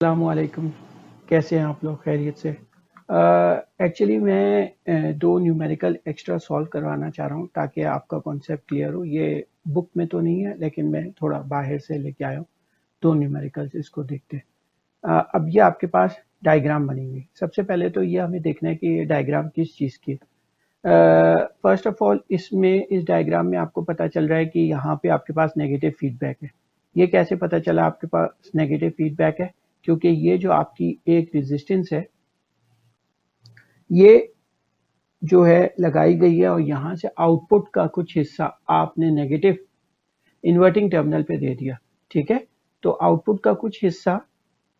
अस्सलामुअलैकुम। कैसे हैं आप लोग? खैरियत से? एक्चुअली मैं दो न्यूमेरिकल एक्स्ट्रा सॉल्व करवाना चाह रहा हूँ ताकि आपका कॉन्सेप्ट क्लियर हो। ये बुक में तो नहीं है लेकिन मैं थोड़ा बाहर से लेके आया हूँ। दो न्यूमेरिकल्स, इसको देखते हैं। अब ये आपके पास डायग्राम बनेंगे। सबसे पहले तो ये हमें देखना है कि ये डायग्राम किस चीज़ की है। फर्स्ट ऑफ ऑल इस डायग्राम में आपको पता चल रहा है कि यहाँ पे आपके पास नेगेटिव फीडबैक है। ये कैसे पता चला आपके पास नेगेटिव फीडबैक है? क्योंकि ये जो आपकी एक रेजिस्टेंस है ये जो है लगाई गई है और यहाँ से आउटपुट का कुछ हिस्सा आपने नेगेटिव इन्वर्टिंग टर्मिनल पे दे दिया। ठीक है, तो आउटपुट का कुछ हिस्सा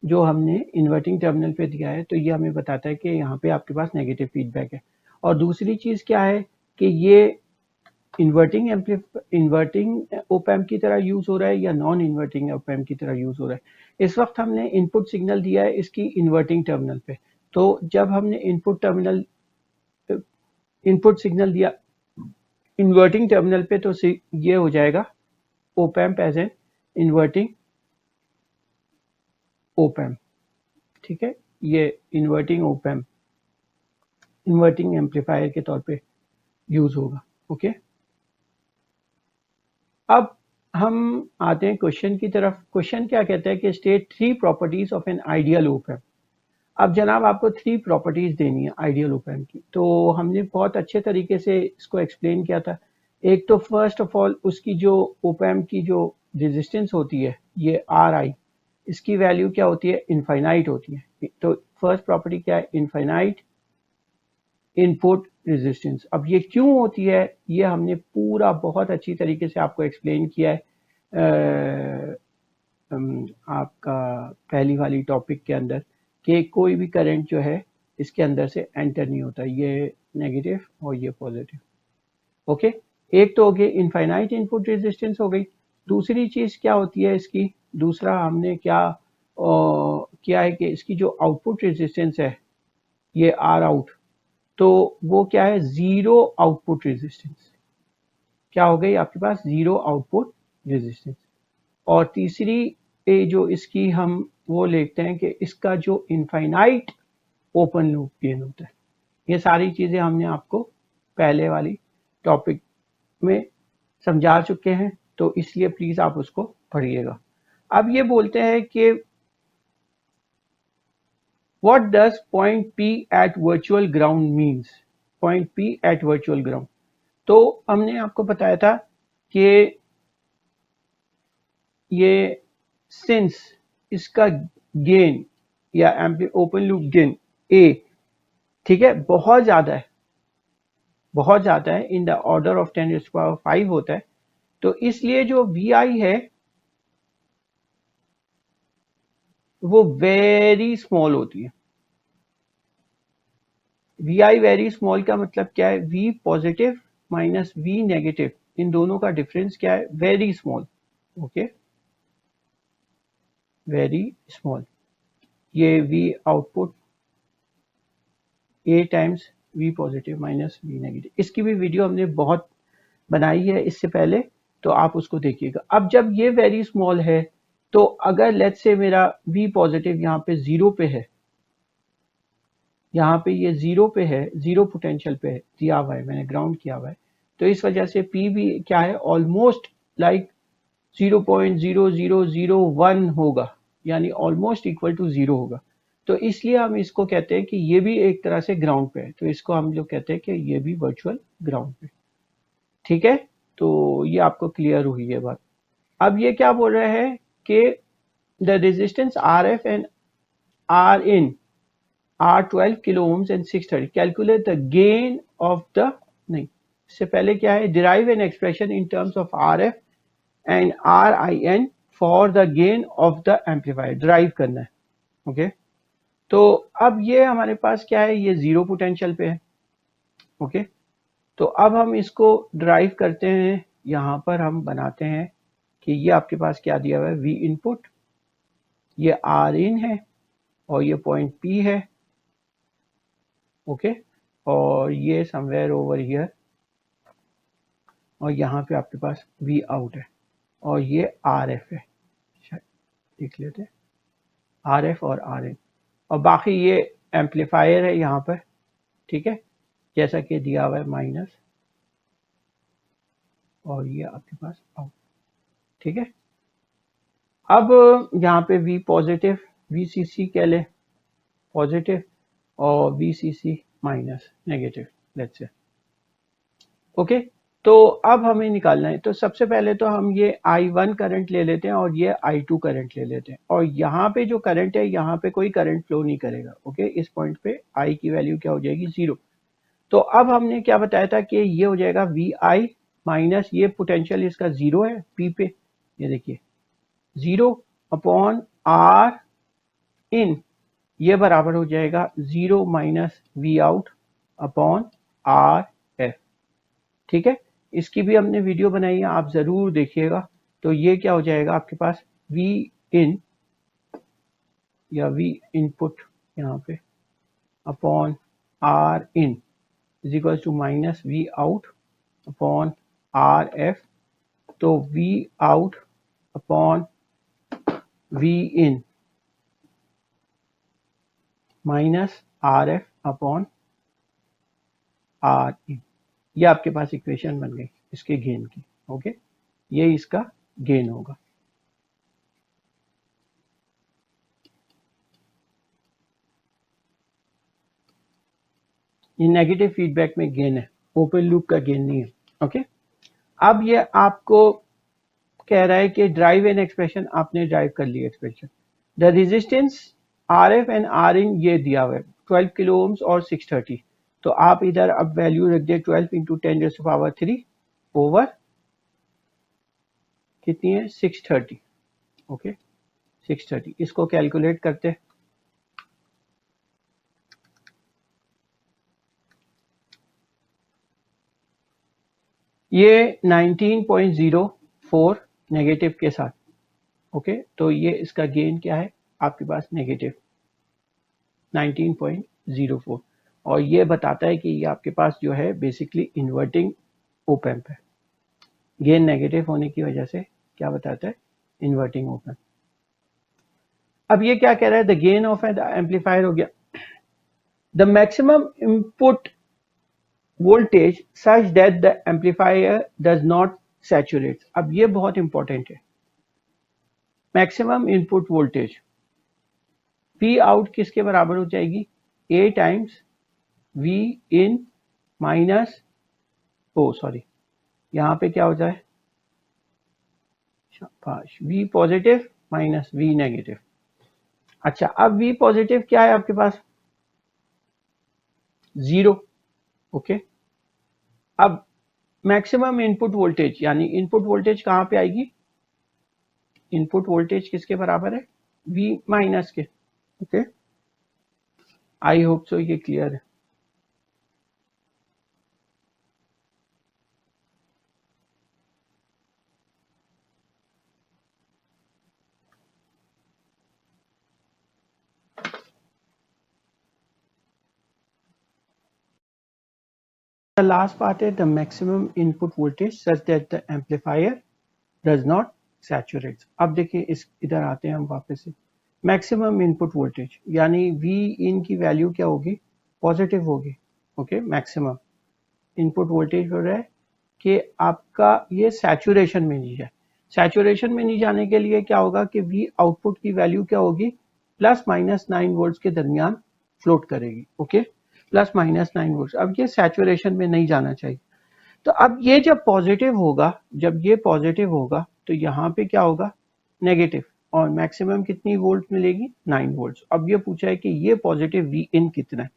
जो हमने इन्वर्टिंग टर्मिनल पे दिया है तो ये हमें बताता है कि यहाँ पे आपके पास नेगेटिव फीडबैक है। और दूसरी चीज़ क्या है कि ये इन्वर्टिंग ओप एम्प की तरह यूज हो रहा है या नॉन इन्वर्टिंग ओप एम्प की तरह यूज हो रहा है। इस वक्त हमने इनपुट सिग्नल दिया है इसकी इन्वर्टिंग टर्मिनल पे। तो जब हमने इनपुट सिग्नल दिया इन्वर्टिंग टर्मिनल पे तो ये हो जाएगा op amp as an inverting op amp. ठीक है, ये inverting op amp inverting amplifier के तौर पे यूज होगा। ओके, अब हम आते हैं क्वेश्चन की तरफ। क्वेश्चन क्या कहता है कि state three properties of an ideal op amp. अब जनाब आपको थ्री प्रॉपर्टीज देनी है आइडियल ओप एम्प की। तो हमने बहुत अच्छे तरीके से इसको एक्सप्लेन किया था। एक तो फर्स्ट ऑफ ऑल उसकी जो ओप एम्प की जो रेजिस्टेंस होती है ये आर आई, इसकी वैल्यू क्या होती है? इनफाइनाइट होती है। तो फर्स्ट प्रॉपर्टी क्या है? Infinite input resistance. अब ये क्यों होती है ये हमने पूरा बहुत अच्छी तरीके से आपको एक्सप्लेन किया है आपका पहली वाली टॉपिक के अंदर कि कोई भी करंट जो है इसके अंदर से एंटर नहीं होता। ये नेगेटिव और ये पॉजिटिव। ओके, एक तो हो गई इनफाइनाइट इनपुट रेजिस्टेंस हो गई। दूसरी चीज क्या होती है इसकी? दूसरा हमने किया है कि इसकी जो आउटपुट रेजिस्टेंस है ये आर आउट, तो वो क्या है? Zero output resistance. क्या हो गई आपके पास? Zero output resistance. और तीसरी जो इसकी हम वो लेते हैं कि इसका जो इनफाइनाइट ओपन लूप गेन होता है। ये सारी चीजें हमने आपको पहले वाली टॉपिक में समझा चुके हैं, तो इसलिए प्लीज आप उसको पढ़िएगा। अब ये बोलते हैं कि what does point P at virtual ground means. Point P at virtual ground, तो हमने आपको बताया था कि ये सिंस इसका गेन या ओपन लूप गेन ए, ठीक है, बहुत ज्यादा है इन द ऑर्डर ऑफ 10⁵ होता है। तो इसलिए जो वी आई है वो वेरी स्मॉल होती है। वी आई वेरी स्मॉल का मतलब क्या है? V positive minus V negative, इन दोनों का डिफरेंस क्या है? Very small. Okay, very small. ये V output A times V positive minus V negative, इसकी भी वीडियो हमने बहुत बनाई है इससे पहले, तो आप उसको देखिएगा। अब जब ये वेरी स्मॉल है तो अगर लेट्स से मेरा वी पॉजिटिव यहाँ पे जीरो पे है, यहाँ पे ये जीरो पे है, जीरो पोटेंशियल पे है, दिया हुआ है, मैंने ग्राउंड किया हुआ है, तो इस वजह से पी भी क्या है? ऑलमोस्ट लाइक 0.0001 होगा, यानी ऑलमोस्ट इक्वल टू जीरो होगा। तो इसलिए हम इसको कहते हैं कि ये भी एक तरह से ग्राउंड पे है, तो इसको हम लोग कहते हैं कि ये भी वर्चुअल ग्राउंड पे। ठीक है, तो ये आपको क्लियर हुई है बात। अब ये क्या बोल रहे हैं कि the resistance R F and R in are 12 kilo ohms and 630, calculate the gain of the, नहीं, इससे पहले क्या है? Derive an expression in terms of R F and R I N for the gain of the amplifier, drive करना है। Okay, तो अब ये हमारे पास क्या है? ये जीरो पोटेंशियल पे है। ओके, तो अब हम इसको ड्राइव करते हैं। यहां पर हम बनाते हैं कि ये आपके पास क्या दिया हुआ है? वी इनपुट, ये आर इन है और ये पॉइंट पी है। ओके, और ये समवेयर ओवर हियर, और यहाँ पे आपके पास वी आउट है और ये आर एफ है। देख लेते हैं, आर एफ और आर इन, और बाकी ये एम्पलीफायर है यहाँ पर, ठीक है, जैसा कि दिया हुआ है माइनस, और ये आपके पास आउट, ठीक है। अब यहाँ पे V पॉजिटिव, VCC कह ले पॉजिटिव, और VCC minus negative, let's say, okay. तो अब हमें निकालना है, तो सबसे पहले तो हम ये I1 करंट ले लेते हैं और ये I2 करंट ले लेते हैं, और यहाँ पे जो करंट है यहाँ पे कोई करंट फ्लो नहीं करेगा, ओके। इस पॉइंट पे I की वैल्यू क्या हो जाएगी, 0। तो अब हमने क्या बताया था कि ये हो जाएगा VI माइनस, ये पोटेंशियल इसका 0 है P पे, ये देखिए 0 अपॉन R इन, ये बराबर हो जाएगा 0 minus V out upon R F, ठीक है। इसकी भी हमने वीडियो बनाई है, आप जरूर देखिएगा। तो ये क्या हो जाएगा आपके पास, V इन या V इनपुट यहाँ पे upon R in is equal to minus V out upon R F, तो V out upon V in minus R F upon R in, ये आपके पास इक्वेशन बन गई इसके गेन की, ओके। ये इसका गेन होगा। ये नेगेटिव फीडबैक में गेन है, ओपन लूप का गेन नहीं है, ओके। अब ये आपको कह रहा है कि ड्राइव एन एक्सप्रेशन, आपने ड्राइव कर ली expression. The resistance R F and R in ये दिया हुआ है 12 किलो ओम्स और 630, तो आप इधर अब वैल्यू रख दे 12 इंटू 10⁻³ ओवर कितनी है 630, ओके 630, इसको कैलकुलेट करते हैं। ये 19.04 नेगेटिव के साथ, ओके। तो ये इसका गेन क्या है आपके पास, नेगेटिव 19.04, और ये बताता है कि ये आपके पास जो है बेसिकली इन्वर्टिंग ओप एम्प है। गेन नेगेटिव होने की वजह से क्या बताता है, इन्वर्टिंग ओप एम्प। अब ये क्या कह रहा है, the gain of an amplifier हो गया, the maximum input voltage such that the amplifier does not saturate. अब ये बहुत इंपॉर्टेंट है, maximum input voltage V out किसके बराबर हो जाएगी, A times V in minus, oh sorry यहाँ पे क्या हो जाए, शाबाश, V positive minus V negative. अच्छा, अब V पॉजिटिव क्या है आपके पास, 0, ओके। अब मैक्सिमम इनपुट वोल्टेज, यानी इनपुट वोल्टेज कहां पे आएगी, इनपुट वोल्टेज किसके बराबर है, V माइनस के, ओके। आई होप सो ये क्लियर है। The last part is the maximum input voltage such that the amplifier does not saturate। अब देखिए इस इधर आते हैं हम वापस से, मैक्सिमम इनपुट वोल्टेज यानी V इन की वैल्यू क्या होगी, पॉजिटिव होगी, ओके। मैक्सिमम इनपुट वोल्टेज हो रहा है कि आपका ये सैचुरेशन में नहीं जाए, सैचुरेशन में नहीं जाने के लिए क्या होगा कि V आउटपुट की वैल्यू क्या होगी, +-9 वोल्ट के दरमियान फ्लोट करेगी, ओके, +-9 वोल्ट। अब ये सैचुरेशन में नहीं जाना चाहिए। तो अब ये जब पॉजिटिव होगा, जब ये पॉजिटिव होगा तो यहाँ पे क्या होगा, नेगेटिव, और मैक्सिमम कितनी वोल्ट मिलेगी, 9 वोल्ट। अब ये पूछा है कि ये पॉजिटिव V इन कितना है।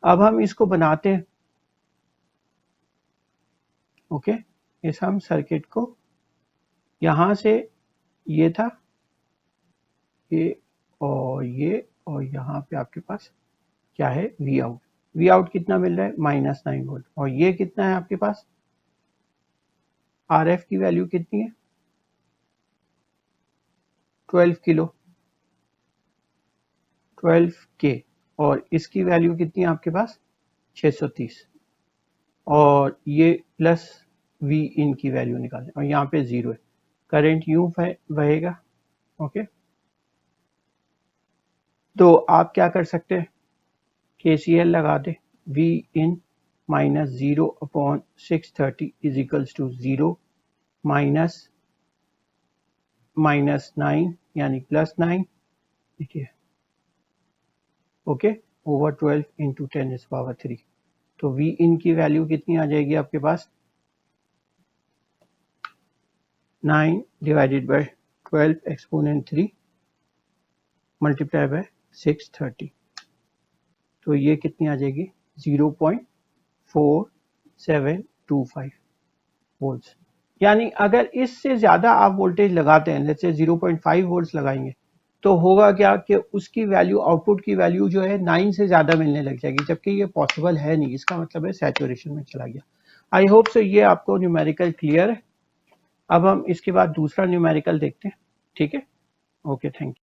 अब हम इसको बनाते हैं, ओके। इस हम सर्किट को यहां से, ये था ये, और यहाँ पे आपके पास क्या है, V आउट। V आउट कितना मिल रहा है, -9 वोल्ट, और ये कितना है आपके पास, RF की वैल्यू कितनी है, 12 किलो, 12K, और इसकी वैल्यू कितनी है आपके पास, 630, और ये प्लस V इन की वैल्यू निकालें, और यहाँ पे 0 है, करंट यूं बहेगा, ओके। तो आप क्या कर सकते हैं, KCL लगा दे, V in minus 0/630 is equals to 0 minus 9 यानी +9, देखिए ओके, ओवर 12 इंटू 10⁻3। तो V इन की वैल्यू कितनी आ जाएगी आपके पास, 9 divided by 12 exponent 3 multiply by 630, तो ये कितनी आ जाएगी 0.4725 वोल्ट्स। यानी अगर इससे ज़्यादा आप वोल्टेज लगाते हैं, जैसे 0.5 वोल्ट्स लगाएंगे, तो होगा क्या कि उसकी वैल्यू, आउटपुट की वैल्यू जो है 9 से ज़्यादा मिलने लग जाएगी, जबकि ये पॉसिबल है नहीं। इसका मतलब है सैचुरेशन में चला गया। आई होप सो ये आपको न्यूमेरिकल क्लियर है। अब हम इसके बाद दूसरा न्यूमेरिकल देखते हैं, ठीक है। Okay, thank you.